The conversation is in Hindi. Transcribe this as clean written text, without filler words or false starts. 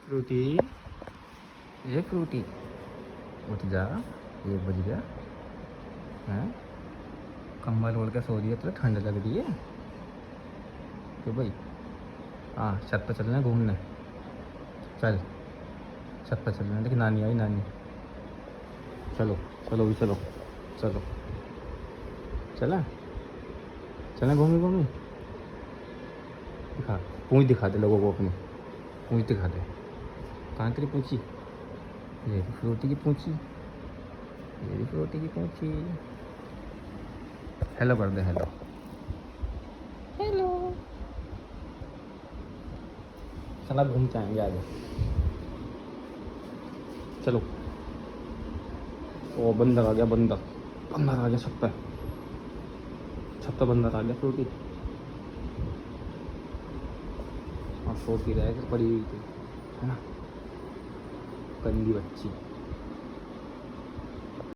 फ्रूटी, ये फ्रूटी उठ जा। ये बज गया है। कंबल ओढ़ के सो रही है तो ठंड लग रही है क्यों भाई? हाँ छत पर चलना है घूमने। चल छत पर चलना है, लेकिन नानी आई नानी। चलो चलो भी चलो चलो चला चला घूमी घूमी। दिखा पूँछ दिखा दे लोगों को अपनी पूँछ दिखा दे। कहाँ तेरी पूँछी? ये भी फ्रूटी की पूँछी, ये भी फ्रूटी की पूँछी। हेलो कर दे हेलो। हेलो चला घूम के आएंगे आगे। चलो। ओ बंदर आ गया, बंदर बंदर आ गया छत पे। छत पे बंदर आ गया फ्रूटी। और सोती रह पड़ी हुई थी है ना, गंदी बच्ची।